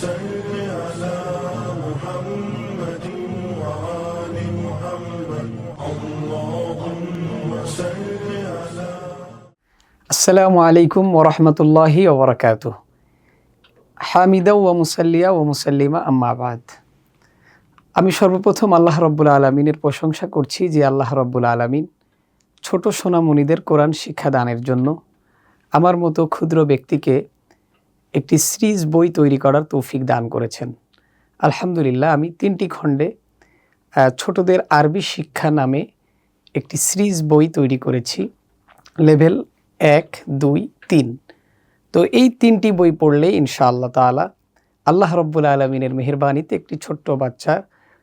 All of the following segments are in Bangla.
আসসালামু আলাইকুম ওরহমতুল্লাহি ওবরাকাতুহ। হামিদা ওয়া মুসাল্লিয়া ওয়া মুসাল্লিমা আম্মা বাদ। আমি সর্বপ্রথম আল্লাহ রব্বুল আলমিনের প্রশংসা করছি যে আল্লাহ রব্বুল আলমিন ছোট সোনামণিদের কোরআন শিক্ষা দানের জন্য আমার মতো ক্ষুদ্র ব্যক্তিকে একটি সিরিজ বই তৈরি করার তৌফিক দান করেছেন। আলহামদুলিল্লাহ, আমি 3টি খণ্ডে ছোটদের আরবি শিক্ষা নামে একটি সিরিজ বই তৈরি করেছি, লেভেল 1, 2, 3। তো এই 3টি বই পড়লে ইনশাআল্লাহ তাআলা আল্লাহ রব্বুল আলমিনের মেহেরবানিতে একটি ছোট্ট বাচ্চা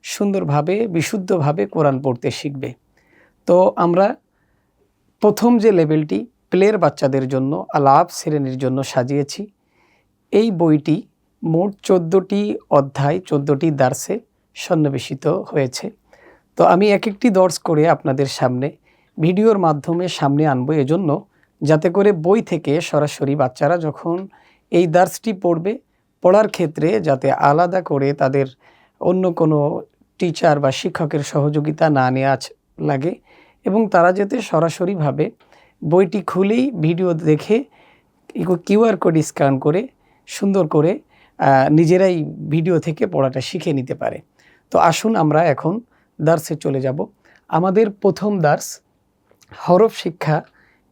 সুন্দরভাবে বিশুদ্ধভাবে কোরআন পড়তে শিখবে। তো আমরা প্রথম যে লেভেলটি প্লের বাচ্চাদের জন্য আলাপ শ্রেণীর জন্য সাজিয়েছি, এই বইটি মোট 14টি অধ্যায় 14টি দার্সে সন্নিবেশিত হয়েছে। তো আমি এক একটি দর্স করে আপনাদের সামনে ভিডিওর মাধ্যমে সামনে আনবো, এজন্য যাতে করে বই থেকে সরাসরি বাচ্চারা যখন এই দার্সটি পড়বে, পড়ার ক্ষেত্রে যাতে আলাদা করে তাদের অন্য কোনো টিচার বা শিক্ষকের সহযোগিতা না নেওয়া লাগে এবং তারা যাতে সরাসরিভাবে বইটি খুলেই ভিডিও দেখে কিউআর কোড স্ক্যান করে সুন্দর করে নিজেরাই ভিডিও থেকে পড়াটা শিখে নিতে পারে। তো আসুন আমরা এখন দার্সে চলে যাব। আমাদের প্রথম দার্স হরফ শিক্ষা।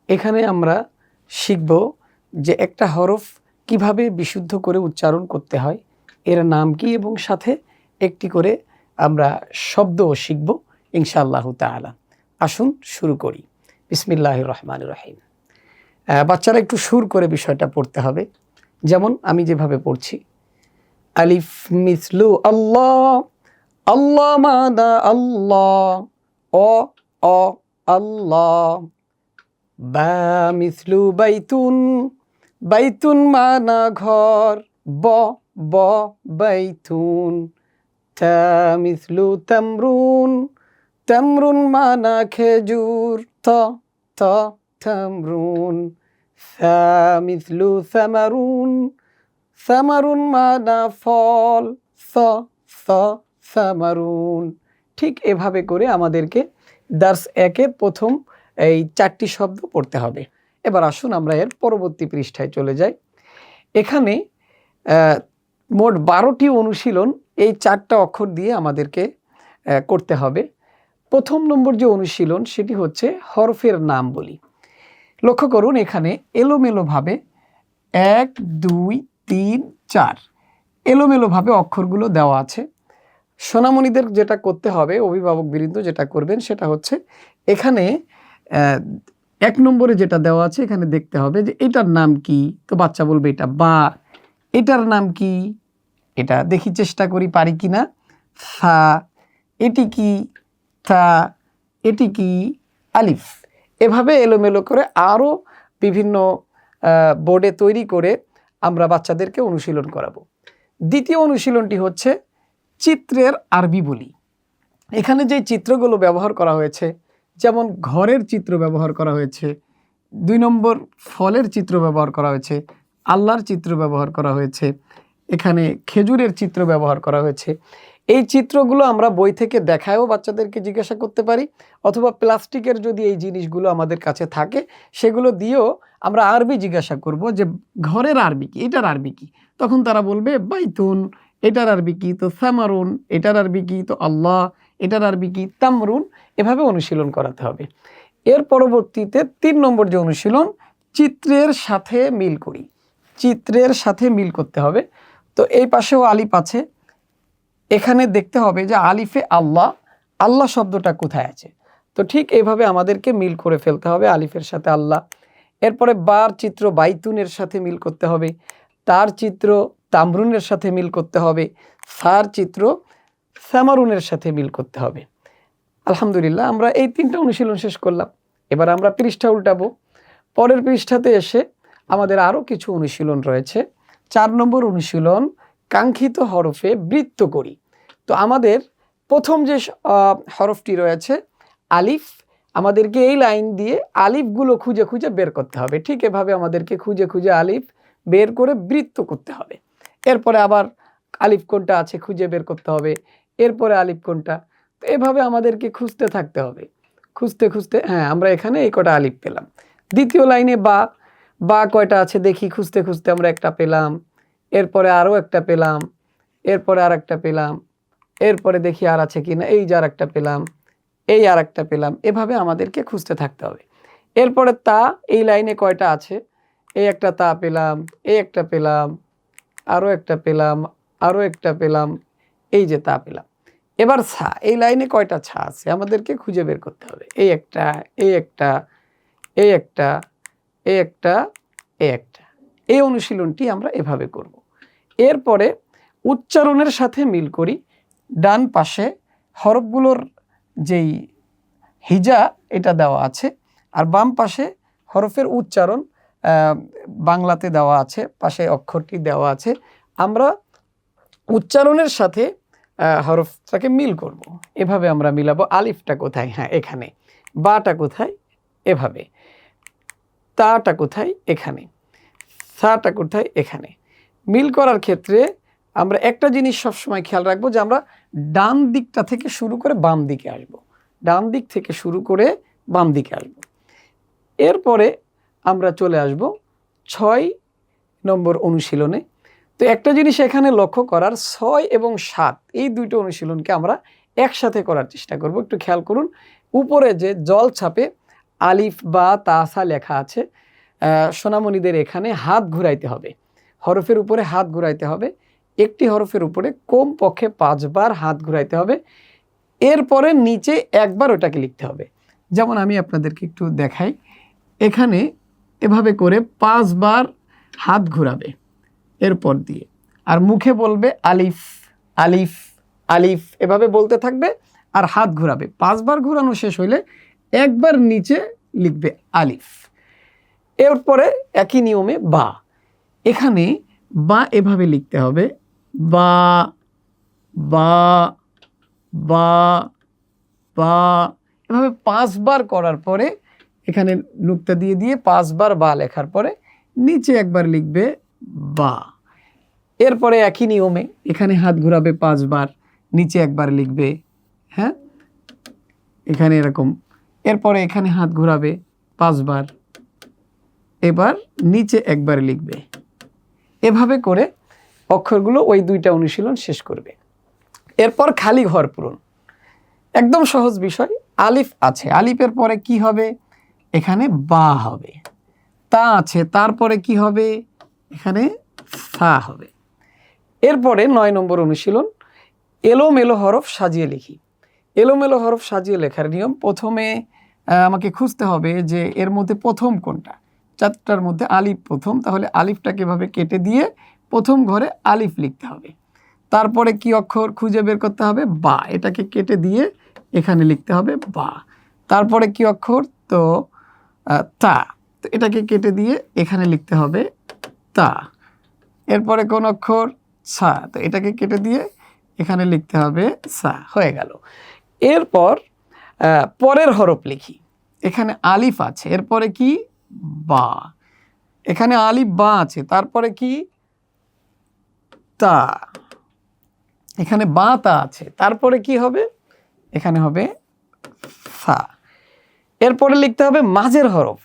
এখানে আমরা শিখব যে একটা হরফ কিভাবে বিশুদ্ধ করে উচ্চারণ করতে হয়, এর নাম কি, এবং সাথে একটি করে আমরা শব্দও শিখব ইনশাআল্লাহু তাআলা। আসুন শুরু করি। বিসমিল্লাহির রহমানির রহিম। বাচ্চারা একটু সুর করে বিষয়টা পড়তে হবে, যেমন আমি যেভাবে পড়ছি। আলিফ মিসলু আল্লাহ, আল্লাহ মানা আল্লাহ, অ অ আল্লাহ। বা মিসলু বাইতুন, বাইতুন মানা ঘর, ব ব বাইতুন। তা মিসলু তামরুন, তামরুন মানা খেজুর, ত ত তামরুন। সা মিসলু সামারুন, সামারুন মানা ফল, স স সামারুন। ঠিক এভাবে করে আমাদেরকে দার্স 1-এর প্রথম এই 4টি শব্দ পড়তে হবে। এবার আসুন আমরা এর পরবর্তী পৃষ্ঠায় চলে যাই। এখানে মোট 12টি অনুশীলন এই 4টা অক্ষর দিয়ে আমাদেরকে করতে হবে। প্রথম নম্বর যে অনুশীলন সেটি হচ্ছে হরফের নাম বলি। লক্ষ্য করুন, এখানে এলোমেলোভাবে 1, 2, 3, 4 এলোমেলোভাবে অক্ষরগুলো দেওয়া আছে। সোনামণিদের যেটা করতে হবে, অভিভাবকবৃন্দ যেটা করবেন সেটা হচ্ছে এখানে 1 নম্বরে যেটা দেওয়া আছে এখানে দেখতে হবে যে এটার নাম কি। তো বাচ্চা বলবে এটা বা। এটার নাম কি, এটা দেখি চেষ্টা করি পারি কি না। সা। এটি কি, তা। এটি কি, আলিফ। এভাবে এলোমেলো করে আরও বিভিন্ন বোর্ডে তৈরি করে আমরা বাচ্চাদেরকে অনুশীলন করাবো। দ্বিতীয় অনুশীলনটি হচ্ছে চিত্রের আরবি বলি। এখানে যে চিত্রগুলো ব্যবহার করা হয়েছে, যেমন ঘরের চিত্র ব্যবহার করা হয়েছে, 2 নম্বর ফলের চিত্র ব্যবহার করা হয়েছে, আল্লাহর চিত্র ব্যবহার করা হয়েছে, এখানে খেজুরের চিত্র ব্যবহার করা হয়েছে। এই চিত্রগুলো আমরা বই থেকে দেখায়ও বাচ্চাদেরকে জিজ্ঞাসা করতে পারি, অথবা প্লাস্টিকের যদি এই জিনিসগুলো আমাদের কাছে থাকে সেগুলো দিয়েও আমরা আরবি জিজ্ঞাসা করব যে ঘরের আরবি কি, এটার আরবি কি। তখন তারা বলবে বাইতুন, এটার আরবি কি, তো সামারুন, এটার আরবি কি, তো আল্লাহ, এটার আরবি কি, তামরুন। এভাবে অনুশীলন করাতে হবে। এর পরবর্তীতে 3 নম্বর যে অনুশীলন, চিত্রের সাথে মিল করি। চিত্রের সাথে মিল করতে হবে। তো এই পাশেও আলিফ আছে, এখানে দেখতে হবে যে আলিফে আল্লাহ, আল্লাহ শব্দটা কোথায় আছে। তো ঠিক এইভাবে আমাদেরকে মিল করে ফেলতে হবে আলিফের সাথে আল্লাহ। এরপরে বার চিত্র বাইতুনের সাথে মিল করতে হবে, তার চিত্র তামরুনের সাথে মিল করতে হবে, সার চিত্র সামারুনের সাথে মিল করতে হবে। আলহামদুলিল্লাহ, আমরা এই 3টা অনুশীলন শেষ করলাম। এবার আমরা পৃষ্ঠা উল্টাবো। পরের পৃষ্ঠাতে এসে আমাদের আরও কিছু অনুশীলন রয়েছে। 4 নম্বর অনুশীলন, কাঙ্ক্ষিত হরফে বৃত্ত করি। তো আমাদের প্রথম যে হরফটি রয়েছে আলিফ, আমাদেরকে এই লাইন দিয়ে আলিফগুলো খুঁজে খুঁজে বের করতে হবে। ঠিক এভাবে আমাদেরকে খুঁজে খুঁজে আলিফ বের করে বৃত্ত করতে হবে। এরপরে আবার আলিফ কোনটা আছে খুঁজে বের করতে হবে, এরপরে আলিফ কোনটা। তো এভাবে আমাদেরকে খুঁজতে থাকতে হবে, খুঁজতে খুঁজতে হ্যাঁ আমরা এখানে এই কটা আলিফ পেলাম। দ্বিতীয় লাইনে বা, বা কয়টা আছে দেখি, খুঁজতে খুঁজতে আমরা একটা পেলাম, এরপরে আরও একটা পেলাম, এরপরে আর একটা পেলাম, এরপরে দেখি আর আছে কি না, এই যে আর একটা পেলাম, এই আর একটা পেলাম। এভাবে আমাদেরকে খুঁজতে থাকতে হবে। এরপরে তা, এই লাইনে কয়টা আছে, এই একটা তা পেলাম, এই একটা পেলাম, আরও একটা পেলাম, আরও একটা পেলাম, এই যে তা পেলাম। এবার ছা, এই লাইনে কয়টা ছা আছে আমাদেরকে খুঁজে বের করতে হবে। এই একটা, এই একটা, এই একটা, এই একটা, এই একটা। এই অনুশীলনটি আমরা এভাবে করব। এরপরে উচ্চারণের সাথে মিল করি। ডান পাশে হরফগুলোর যেই হিজা এটা দেওয়া আছে, আর বাম পাশে হরফের উচ্চারণ বাংলাতে দেওয়া আছে, পাশে অক্ষরটি দেওয়া আছে। আমরা উচ্চারণের সাথে হরফটাকে মিল করব। এভাবে আমরা মিলাবো। আলিফটা কোথায়, হ্যাঁ এখানে। বাটা কোথায়, এভাবে। তাটা কোথায়, এখানে। সাটা কোথায়, এখানে। মিল করার ক্ষেত্রে আমরা একটা জিনিস সবসময় খেয়াল রাখবো যে আমরা ডান দিকটা থেকে শুরু করে বাম দিকে আসব, ডান দিক থেকে শুরু করে বাম দিকে আসব। এরপরে আমরা চলে আসব 6 নম্বর অনুশীলনে। তো একটা জিনিস এখানে লক্ষ্য করার, 6 এবং 7 এই দুইটা অনুশীলনকে আমরা একসাথে করার চেষ্টা করব। একটু খেয়াল করুন, উপরে যে জল ছাপে আলিফ বা তাসা লেখা আছে, সোনামণিদের এখানে হাত ঘুরাইতে হবে, হরফের উপরে হাত ঘুরাইতে হবে। একটি হরফের উপরে কমপক্ষে 5 বার হাত ঘুরাইতে হবে। এরপরে নিচে একবার ওটাকে লিখতে হবে। যেমন আমি আপনাদেরকে একটু দেখাই, এখানে এভাবে করে 5 বার হাত ঘুরাবে এরপর দিয়ে, আর মুখে বলবে আলিফ আলিফ আলিফ, এভাবে বলতে থাকবে আর হাত ঘুরাবে। 5 বার ঘুরানো শেষ হইলে একবার নিচে লিখবে আলিফ। এরপরে একই নিয়মে বা, এখানে বা এভাবে লিখতে হবে, বা বা বা বা, এভাবে 5 বার করার পরে এখানে নুক্তা দিয়ে দিয়ে 5 বার বা লেখার পরে নিচে একবার লিখবে বা। এরপরে একই নিয়মে এখানে হাত ঘুরাবে 5 বার, নিচে একবার লিখবে, হ্যাঁ এখানে এরকম। এরপরে এখানে হাত ঘুরাবে 5 বার, এবার নিচে একবার লিখবে। এভাবে করে অক্ষরগুলো ওই দুইটা অনুশীলন শেষ করবে। এরপর খালি ঘর পূরণ, একদম সহজ বিষয়। আলিফ আছে, আলিফের পরে কি হবে, এখানে বা হবে। তা আছে, তারপরে কি হবে, এখানে সা হবে। এরপরে 9 নম্বর অনুশীলন, এলোমেলো হরফ সাজিয়ে লিখি। এলোমেলো হরফ সাজিয়ে লেখার নিয়ম, প্রথমে আমাকে খুঁজতে হবে যে এর মধ্যে প্রথম কোনটা। 4টার মধ্যে আলিফ প্রথম, তাহলে আলিফটাকে এভাবে কেটে দিয়ে প্রথম ঘরে আলিফ লিখতে হবে। তারপরে কি অক্ষর খুঁজে বের করতে হবে, বা, এটাকে কেটে দিয়ে এখানে লিখতে হবে বা। তারপরে কি অক্ষর, তো তা, তো এটাকে কেটে দিয়ে এখানে লিখতে হবে তা। এরপরে কোন অক্ষর, সা, তো এটাকে কেটে দিয়ে এখানে লিখতে হবে সা। হয়ে গেল। এরপর পরের হরফ লিখি। এখানে আলিফ আছে, এরপরে কি বা, এখানে আলিফ বা আছে, তারপরে কি তা, এখানে বা তা আছে, তারপরে কি হবে, এখানে হবে সা। এরপরে লিখতে হবে মাঝের হরফ।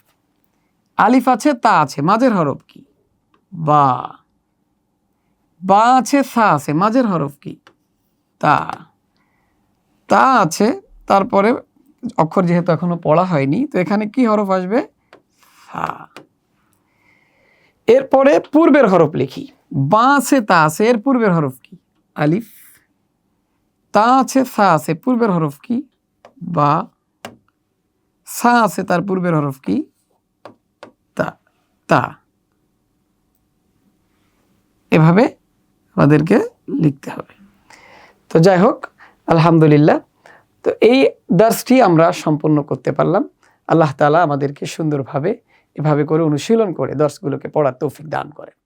আলিফ আছে, তা আছে, মাঝের হরফ কি, বা। বা আছে, সা আছে, মাঝের হরফ কি, তা। তা আছে, তারপরে অক্ষর যেহেতু এখনো পড়া হয়নি, তো এখানে কি হরফ আসবে, সা। এরপরে পূর্বের হরফ লিখি। বা আছে, তা আছে, এর পূর্বের হরফ কি, আলিফ। তা আছে, সা আছে, পূর্বের হরফ কি, বা। সা আছে, তার পূর্বের হরফ কি, তা। তা, এভাবে আমাদেরকে লিখতে হবে। তো যাই হোক, আলহামদুলিল্লাহ, তো এই দার্সটি আমরা সম্পূর্ণ করতে পারলাম। আল্লাহ তাআলা আমাদেরকে সুন্দরভাবে এভাবে করে অনুশীলন করে দর্সগুলোকে পড়ার তৌফিক দান করেন।